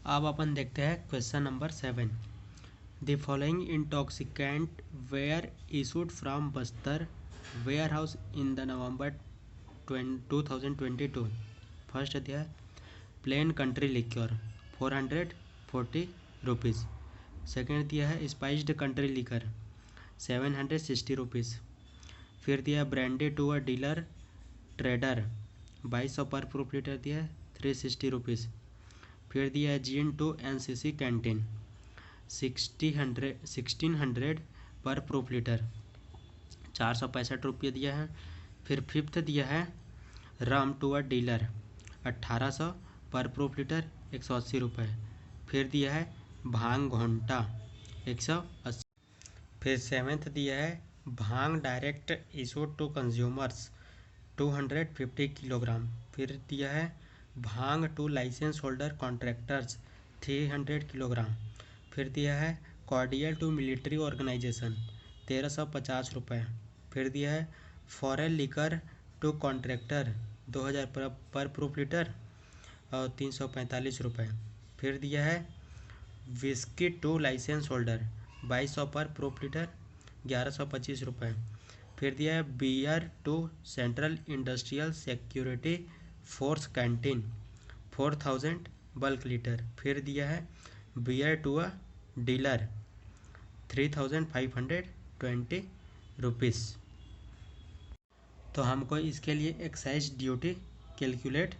अब अपन देखते हैं question number 7। The following intoxicant were issued from Bastar warehouse in the November 2022। First दिया है plain country liquor 440 rupees. Second दिया है स्पाइस्ड कंट्री लिकर 760 रुपीज़। फिर दिया है brandy to a dealer trader 2200 per proof litre दिया है 360 rupees. फिर दिया है जीन टू एनसीसी कैंटीन 1600 पर प्रूफ लीटर 465 रुपये दिया है। फिर फिफ्थ दिया है राम टू अ डीलर 1800 पर प्रूफ लीटर 180 रुपये। फिर दिया है भांग घोंटा 180। फिर सेवेंथ दिया है bhang direct issued to consumers 250 kilogram. फिर दिया है bhang to license holder contractors 300 kilogram. फिर दिया है कॉर्डियल टू मिलिट्री ऑर्गेनाइजेशन 1350 रुपये। फिर दिया है फॉरेन लिकर टू कॉन्ट्रैक्टर 2000 पर प्रूफ लीटर और 345 रुपये। फिर दिया है whisky to license holder 2200 per proof litre 1125 रुपये। फिर दिया है beer to central industrial security force canteen 4000 bulk litre. फिर दिया है beer to a dealer 3520 rupees. तो हमको इसके लिए एक्साइज ड्यूटी कैलकुलेट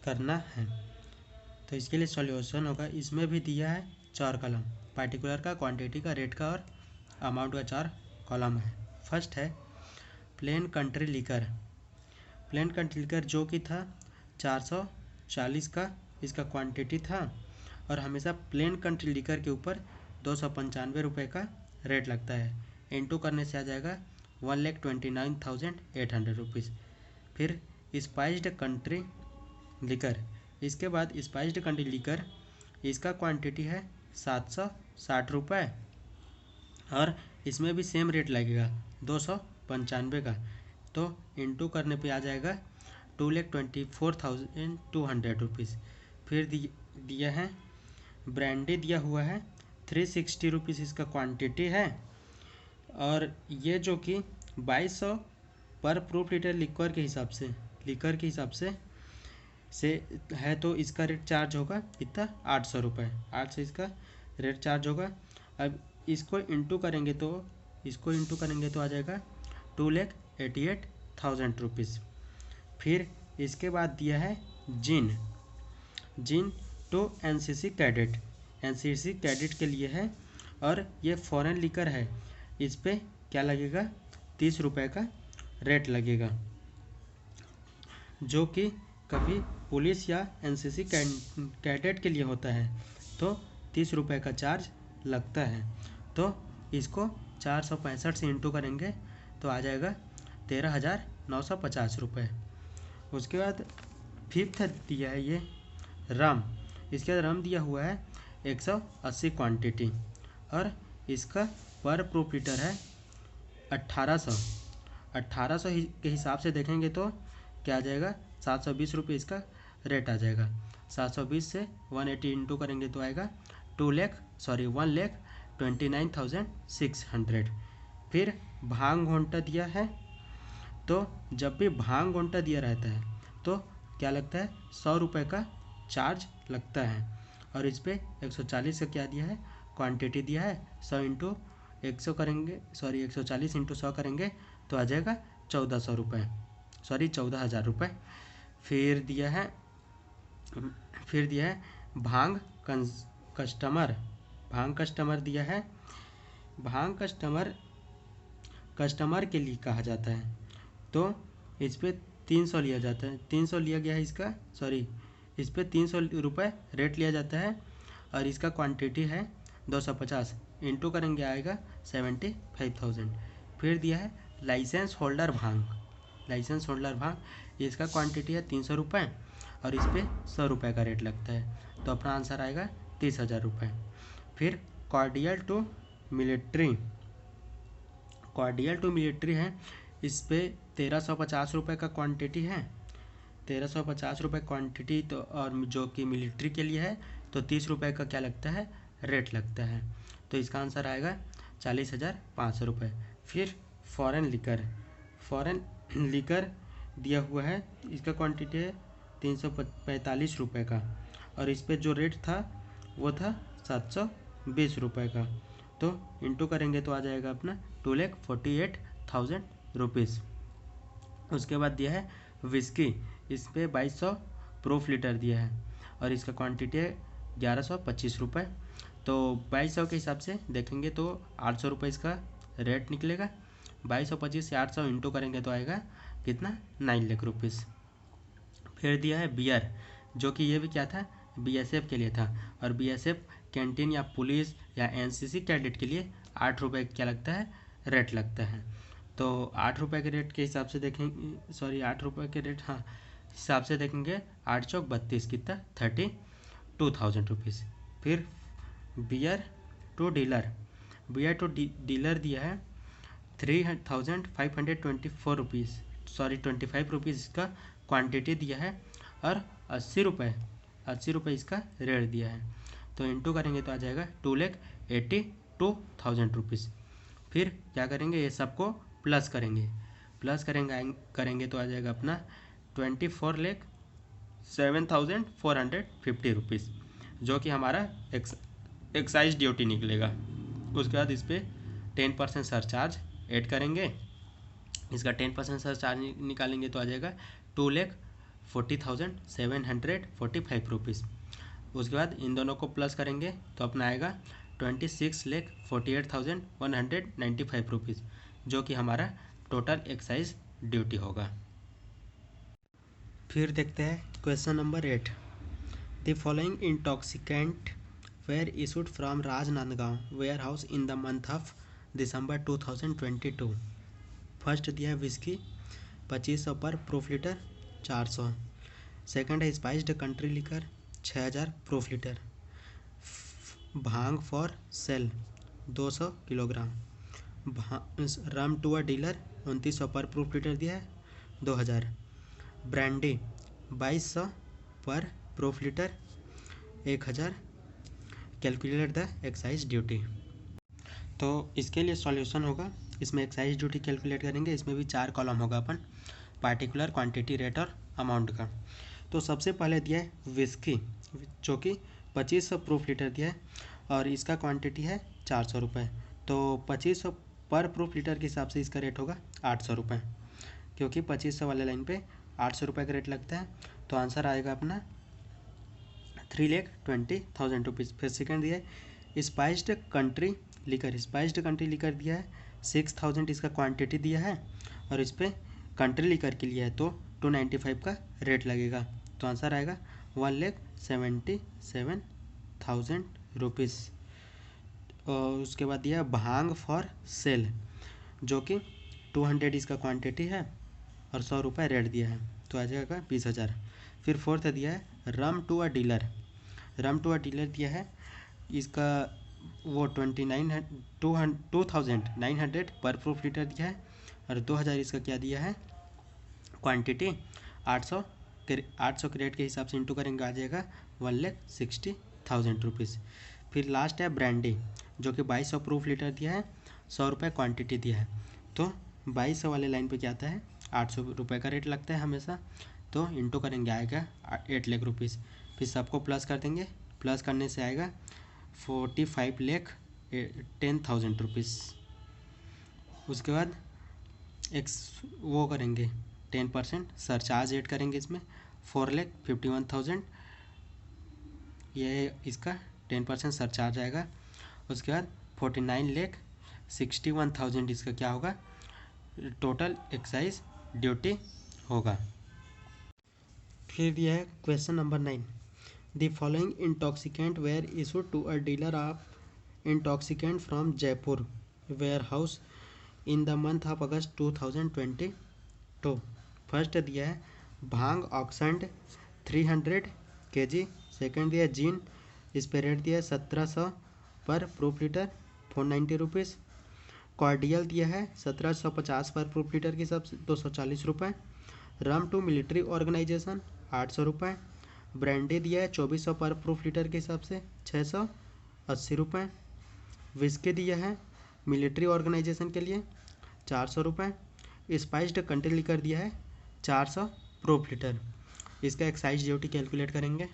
करना है। तो इसके लिए सॉल्यूशन होगा, इसमें भी दिया है 4 कॉलम, पार्टिकुलर का, क्वांटिटी का, रेट का और अमाउंट का 4 कॉलम है। फर्स्ट है plain country liquor. Plain country liquor जो कि था 440 का इसका क्वांटिटी था और हमेशा प्लेन कंट्री लिकर के ऊपर 295 रुपये का रेट लगता है। इनटू करने से आ जाएगा 1,29,800 रुपीज़। फिर स्पाइस्ड कंट्री लिकर, इसके बाद स्पाइस्ड कंट्री लिकर इसका क्वांटिटी है 760 रुपये और इसमें भी सेम रेट लगेगा 295 का। तो इनटू करने पे आ जाएगा 2,24,200 रुपीज़। फिर दिया है ब्रांडी दिया हुआ है 360 रुपीज़ इसका क्वांटिटी है और ये जो कि 2200 पर प्रूफ लीटर लिक्वर के हिसाब से है, तो इसका रेट चार्ज होगा कितना 800 रुपये। 800 इसका रेट चार्ज होगा। अब इसको इंटू करेंगे तो आ जाएगा 2,88,000 रुपीज़। फिर इसके बाद दिया है जिन टू एनसीसी कैडेट के लिए है और ये फॉरेन लिकर है। इस पे क्या लगेगा 30 रुपये का रेट लगेगा, जो कि कभी पुलिस या एनसीसी कैडेट के लिए होता है तो 30 रुपये का चार्ज लगता है। तो इसको 465 से इंटू करेंगे तो आ जाएगा 13,950 रुपये। उसके बाद फिफ्थ दिया है ये रम। इसके बाद रम दिया हुआ है 180 क्वांटिटी और इसका पर प्रूफ लीटर है 1800 के हिसाब से देखेंगे तो क्या आ जाएगा 720 रुपये इसका रेट आ जाएगा। 720 से 180 इंटू करेंगे तो आएगा 1,29,600। फिर भांग घोंटा दिया है, तो जब भी भांग घोंटा दिया रहता है तो क्या लगता है 100 रुपये का चार्ज लगता है और इस पर 140 का क्या दिया है क्वांटिटी दिया है। 100 इंटू 100 करेंगे 140 इंटू 100 करेंगे तो आ जाएगा 1400 रुपये 14,000 रुपये। फिर दिया है भांग कस्टमर दिया है। भांग कस्टमर के लिए कहा जाता है तो इस पर 300 लिया जाता है, 300 लिया गया है इसका, इस पर 300 रुपये रेट लिया जाता है और इसका क्वांटिटी है 250 इंटू करेंगे आएगा 75,000। फिर दिया है लाइसेंस होल्डर भांग, इसका क्वांटिटी है 300 रुपये और इस पर 100 रुपये का रेट लगता है, तो अपना आंसर आएगा 30,000 रुपये। फिर कॉर्डियल टू मिलिट्री है, इस पर 1350 रुपये का क्वांटिटी है, 1350 रुपये क्वांटिटी। तो और जो कि मिलिट्री के लिए है तो 30 रुपये का क्या लगता है, रेट लगता है। तो इसका आंसर आएगा 40,500 रुपये। फिर फॉरेन लिकर दिया हुआ है, इसका क्वांटिटी है 345 रुपये का, और इस पर जो रेट था वो था 720 रुपये का। तो इंटू करेंगे तो आ जाएगा अपना 2,48,000 रुपीज़। उसके बाद दिया है विस्की, इस पर 2200 प्रूफ लीटर दिया है और इसका क्वांटिटी है 1125 रुपये। तो 2200 के हिसाब से देखेंगे तो 800 रुपये इसका रेट निकलेगा। 2225 से 800 इंटू करेंगे तो आएगा कितना, 9 लाख रुपीज़। फिर दिया है बियर, जो कि ये भी क्या था, बीएसएफ के लिए था, और बीएसएफ कैंटीन या पुलिस या एनसीसी कैडेट के लिए 8 रुपये क्या लगता है, रेट लगता है। तो 8 रुपये के रेट के हिसाब से देखेंगे, सॉरी 8 रुपये के रेट, हाँ, हिसाब से देखेंगे 8 चौक 32 कितना, 32,000 रुपीज़। फिर बियर टू डीलर दिया है 3,524 रुपीज़, सॉरी 25 रुपीज़ इसका क्वांटिटी दिया है, और 80 रुपये इसका रेट दिया है। तो इंटू करेंगे तो आ जाएगा 2,82,000 रुपीज़। फिर क्या करेंगे, ये सबको प्लस करेंगे तो आ जाएगा अपना 24,07,450 रुपीज़, जो कि हमारा एक्साइज ड्यूटी निकलेगा। उसके बाद इस पर 10% सरचार्ज ऐड करेंगे, इसका 10% सरचार्ज निकालेंगे तो आ जाएगा 2,40,745 रुपीज़। उसके बाद इन दोनों को प्लस करेंगे तो अपना आएगा 26,48,195 रुपीज़, जो कि हमारा टोटल एक्साइज ड्यूटी होगा। फिर देखते हैं question number 8। The following intoxicant were issued from Rajnandgaon warehouse in the month of December 2022। First दिया है whisky 2500 per proof litre 400। Second है spiced country liquor 6000 proof litre. Bhang for sale 200 kilogram. Rum to a dealer 2900 per proof litre दिया है 2000। Brandy 2200 per proof litre 1000। Calculate the excise duty. तो इसके लिए solution होगा, इसमें एक्साइज ड्यूटी कैलकुलेट करेंगे, इसमें भी 4 कॉलम होगा अपन, पार्टिकुलर, क्वांटिटी, रेट और अमाउंट का। तो सबसे पहले दिया है विस्की, जो कि 2500 प्रूफ लीटर दिया है और इसका क्वांटिटी है 400 रुपये। तो 2500 पर प्रूफ लीटर के हिसाब से इसका रेट होगा 800 रुपये, क्योंकि 2500 वाले लाइन पे 800 रुपये का रेट लगता है। तो आंसर आएगा अपना 3,20,000 रुपीज़। फिर सेकेंड दिया है स्पाइस्ड कंट्री लिकर दिया है 6,000 इसका क्वांटिटी दिया है और इस पर कंट्री लिकर के लिए है तो 295 का रेट लगेगा। तो आंसर आएगा 1,77,000 रुपीज़। और उसके बाद दिया भांग फॉर सेल, जो कि 200 इसका क्वांटिटी है और 100 रुपये रेट दिया है, तो आ जाएगा 20,000। फिर फोर्थ दिया है रम टू अ डीलर दिया है, इसका वो 2,900 पर प्रूफ लीटर दिया है और 2000 इसका क्या दिया है, क्वांटिटी 800 के रेट के हिसाब से इंटू करेंगे आ जाएगा 1,60,000 रुपीज़। फिर लास्ट है ब्रांडी, जो कि 2200 प्रूफ लीटर दिया है, 100 रुपये क्वांटिटी दिया है। तो 2200 वाले लाइन पे क्या आता है, 800 रुपये का रेट लगता है हमेशा, तो इंटू करेंगे आएगा 8 लाख रुपीज़। फिर सबको प्लस कर देंगे, प्लस करने से आएगा 45,10,000 रुपीज़। उसके बाद एक वो करेंगे 10% सरचार्ज ऐड करेंगे, इसमें 4,51,000 ये इसका 10% सरचार्ज आएगा। उसके बाद 49,61,000 इसका क्या होगा, टोटल एक्साइज ड्यूटी होगा। फिर दिया है question number 9। The following intoxicant were issued to a dealer of intoxicant from Jaipur warehouse in the month of August 2022। First दिया है भांग ऑक्सेंड 300 kg। सेकेंड दिया है जीन, इस पर रेट दिया है 1700 पर प्रूफ लीटर 490 रुपीज़। कॉर्डियल दिया है 1750 पर प्रूफ लीटर के हिसाब से 240 रुपये। रम टू मिलिट्री ऑर्गेनाइजेशन 800 रुपये। ब्रांडी दिया है 2400 पर प्रूफ लीटर के हिसाब से 680 रुपये। विस्की दिया है मिलिट्री ऑर्गेनाइजेशन के लिए 400 रुपये। स्पाइस्ड कंट्री लिकर दिया है 400 प्रूफ लीटर। इसका एक्साइज ड्यूटी कैलकुलेट करेंगे।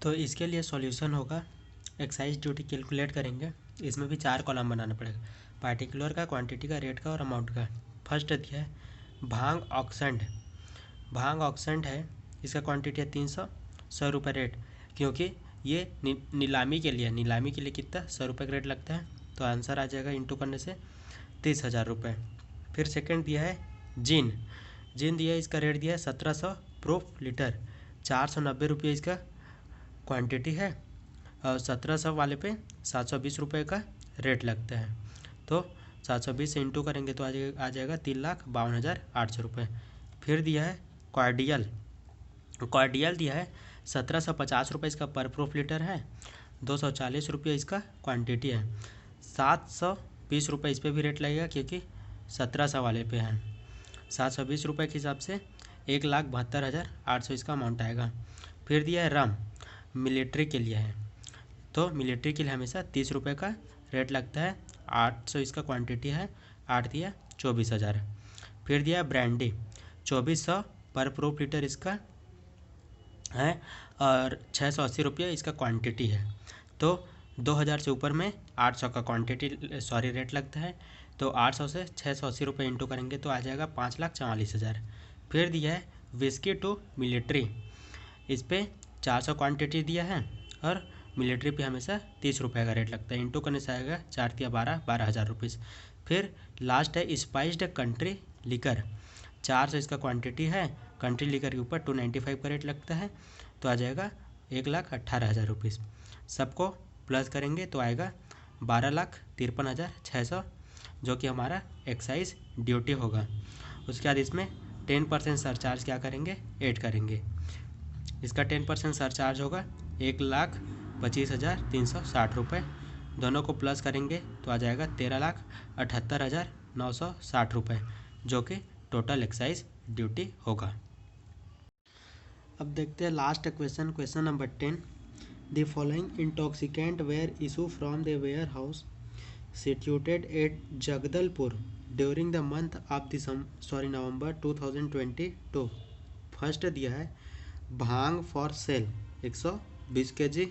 तो इसके लिए सॉल्यूशन होगा, एक्साइज ड्यूटी कैलकुलेट करेंगे। इसमें भी 4 कॉलम बनाना पड़ेगा, पार्टिकुलर का, क्वांटिटी का, रेट का और अमाउंट का। फर्स्ट दिया है भांग ऑक्सेंट। भांग ऑक्सेंट है, इसका क्वांटिटी है 300, 100 रुपये रेट, क्योंकि ये नीलामी के लिए, नीलामी के लिए कितना 100 रुपये का रेट लगता है। तो आंसर आ जाएगा इंटू करने से 30,000 रुपये। फिर सेकंड दिया है जिन। जिन दिया है, इसका रेट दिया है 1700 प्रूफ लीटर, 490 रुपये इसका क्वांटिटी है और 1700 वाले पे 720 रुपये का रेट लगता है। तो 720 से इंटू करेंगे तो आ जाएगा 3,52,800 रुपये। फिर दिया है कॉर्डियल। कॉर्डियल दिया है 1750 रुपये इसका पर प्रूफ लीटर है, 240 रुपये इसका क्वांटिटी है, 720 रुपये इस पर भी रेट लगेगा क्योंकि 1700 वाले पे है। 720 रुपये के हिसाब से 1,72,800 इसका अमाउंट आएगा। फिर दिया है रम, मिलिट्री के लिए है, तो मिलिट्री के लिए हमेशा 30 रुपये का रेट लगता है, 800 इसका क्वांटिटी है, 8 दिया 24,000। फिर दिया है ब्रांडी, 2400 पर प्रूफ लीटर इसका है और 680 रुपये इसका क्वांटिटी है। तो 2000 से ऊपर में 800 का रेट लगता है। तो 800 से 680 रुपये इंटू करेंगे तो आ जाएगा 5,44,000। फिर दिया है विस्की टू मिलिट्री, इस पर 400 क्वांटिटी दिया है और मिलिट्री पे हमेशा 30 रुपये का रेट लगता है। इंटू करने से आएगा 4 या 12,000 रुपीज़। फिर लास्ट है स्पाइस्ड कंट्री लिकर, 400 इसका क्वांटिटी है, कंट्री लिकर के ऊपर 295 का रेट लगता है, तो आ जाएगा 1,18,000 रुपीज़। सबको प्लस करेंगे तो आएगा 12,53,600, जो कि हमारा एक्साइज ड्यूटी होगा। उसके बाद इसमें 10% सरचार्ज क्या करेंगे, ऐड करेंगे। इसका 10% सरचार्ज होगा 1,25,360 रुपये। दोनों को प्लस करेंगे तो आ जाएगा 13,78,960 रुपये, जो कि टोटल एक्साइज ड्यूटी होगा। अब देखते हैं last question, question number 10। The following intoxicant were issue from the warehouse situated at Jagdalpur during the month of November 2022। First दिया है bhang for sale 120 kg।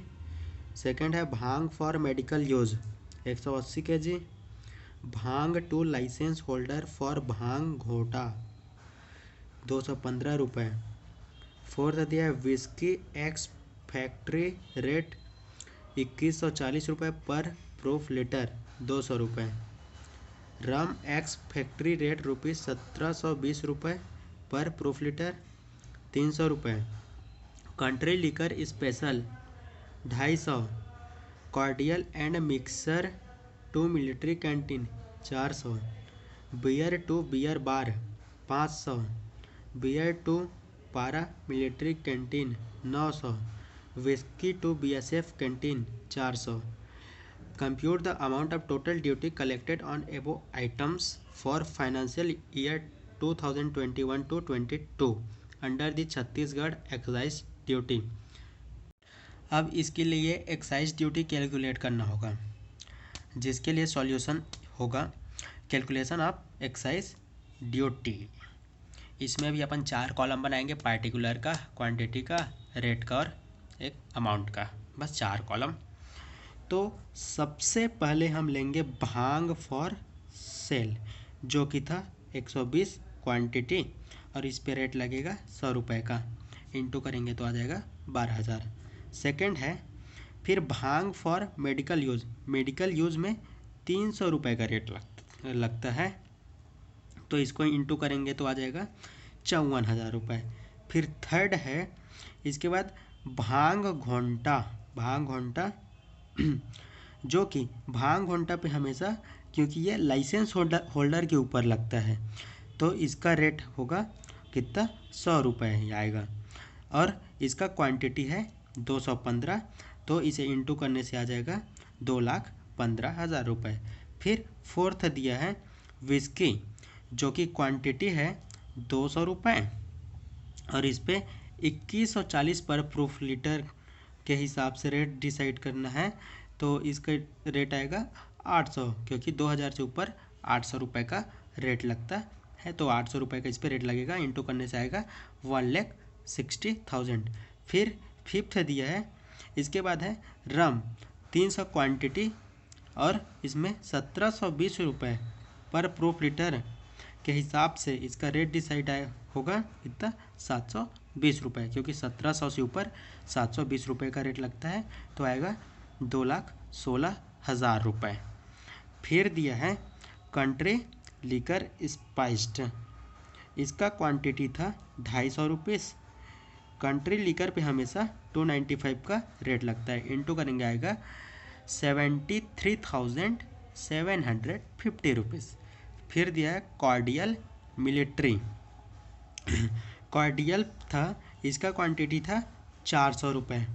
Second है bhang for medical use 180 kg। Bhang to license holder for bhang ghota 215 रुपये। Fourth दिया है whisky ex factory rate 2140 रुपये पर proof litre 200 रुपये। रम ex factory rate ₹1720 रुपये पर प्रूफ लीटर 300 रुपये। Country liquor special 250। Cordial and mixer to military canteen 400। Beer to beer bar 500। Beer to paramilitary canteen 900। Whisky to BSF canteen 400। Compute the amount of total duty collected on above items for financial year 2021-22 under the Chhattisgarh excise duty. अब इसके लिए excise duty calculate करना होगा, जिसके लिए solution होगा calculation of excise duty. इसमें भी अपन 4 कॉलम बनाएंगे, पार्टिकुलर का, क्वांटिटी का, रेट का और एक अमाउंट का, बस 4 कॉलम। तो सबसे पहले हम लेंगे भांग फॉर सेल, जो कि था 120 क्वांटिटी और इस पे रेट लगेगा 100 रुपये का। इंटू करेंगे तो आ जाएगा 12,000। सेकेंड है फिर bhang for medical use, medical use में 300 रुपये का रेट लगता है, तो इसको इंटू करेंगे तो आ जाएगा 54,000 रुपये। फिर थर्ड है इसके बाद भांग घोंटा, भांग घोंटा जो कि भांग घोंटा पे हमेशा, क्योंकि ये लाइसेंस होल्डर के ऊपर लगता है, तो इसका रेट होगा कितना 100 रुपये ही आएगा और इसका क्वांटिटी है 215, तो इसे इंटू करने से आ जाएगा 2,15,000 रुपये। फिर फोर्थ दिया है विस्की, जो कि क्वांटिटी है 200 रुपये और इस पर 2140 पर प्रूफ लीटर के हिसाब से रेट डिसाइड करना है, तो इसका रेट आएगा 800, क्योंकि 2000 से ऊपर 800 रुपये का रेट लगता है, तो 800 रुपये का इस पर रेट लगेगा। इंटू करने से आएगा 1,60,000। फिर फिफ्थ दिया है, इसके बाद है रम 300 क्वांटिटी और इसमें 1720 रुपये पर प्रूफ लीटर के हिसाब से इसका रेट डिसाइड होगा कितना, 720 रुपये, क्योंकि 1700 से ऊपर 720 रुपये का रेट लगता है, तो आएगा 2,16,000 रुपये। फिर दिया है कंट्री लिकर स्पाइस्ड, इसका क्वांटिटी था 250 रुपीज़। कंट्री लिकर पे हमेशा 295 का रेट लगता है, इंटू करेंगे आएगा 73,750 रुपीज़। फिर दिया है कॉर्डियल मिलिट्री, कॉर्डियल था, इसका क्वांटिटी था 400 रुपये,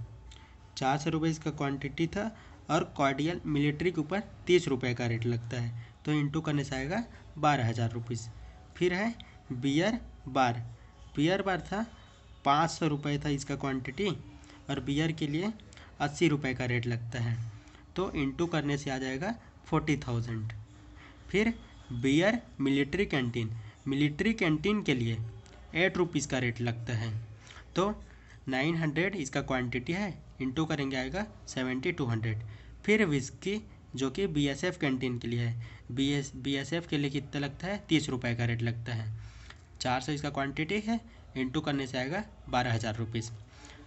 400 रुपये इसका क्वांटिटी था, और कॉर्डियल मिलिट्री के ऊपर 30 रुपये का रेट लगता है, तो इंटू करने से आएगा 12,000 रुपीज़। फिर है बियर बार, बियर बार था 500 रुपये था इसका क्वांटिटी, और बियर के लिए 80 रुपये का रेट लगता है, तो इंटू करने से आ जाएगा 40,000। फिर beer military canteen, military canteen के लिए 8 रुपीज़ का रेट लगता है, तो 900 इसका क्वांटिटी है, इंटू करेंगे आएगा 7200। फिर विस्की जो कि बीएसएफ कैंटीन के लिए है, बीएसएफ के लिए कितना लगता है, 30 रुपये का रेट लगता है, 400 इसका क्वांटिटी है, इंटू करने से आएगा 12,000 रुपीज़।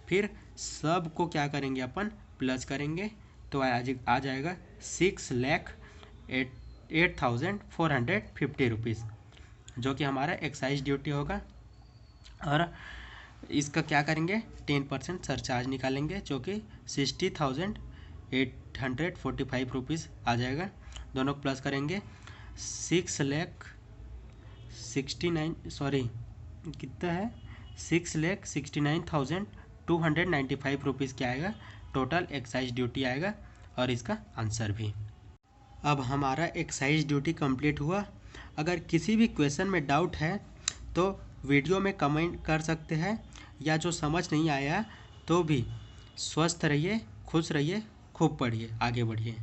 फिर सब को क्या करेंगे अपन, प्लस करेंगे, तो आ जाएगा 6,08,450 रुपीज़, जो कि हमारा एक्साइज ड्यूटी होगा। और इसका क्या करेंगे, 10% सरचार्ज निकालेंगे, जो कि 60,845 रुपीज़ आ जाएगा। दोनों को प्लस करेंगे 6,69,295 रुपीज़ क्या आएगा, टोटल एक्साइज ड्यूटी आएगा, और इसका आंसर भी। अब हमारा एक्साइज ड्यूटी कंप्लीट हुआ। अगर किसी भी क्वेश्चन में डाउट है तो वीडियो में कमेंट कर सकते हैं, या जो समझ नहीं आया तो भी। स्वस्थ रहिए, खुश रहिए, खूब पढ़िए, आगे बढ़िए।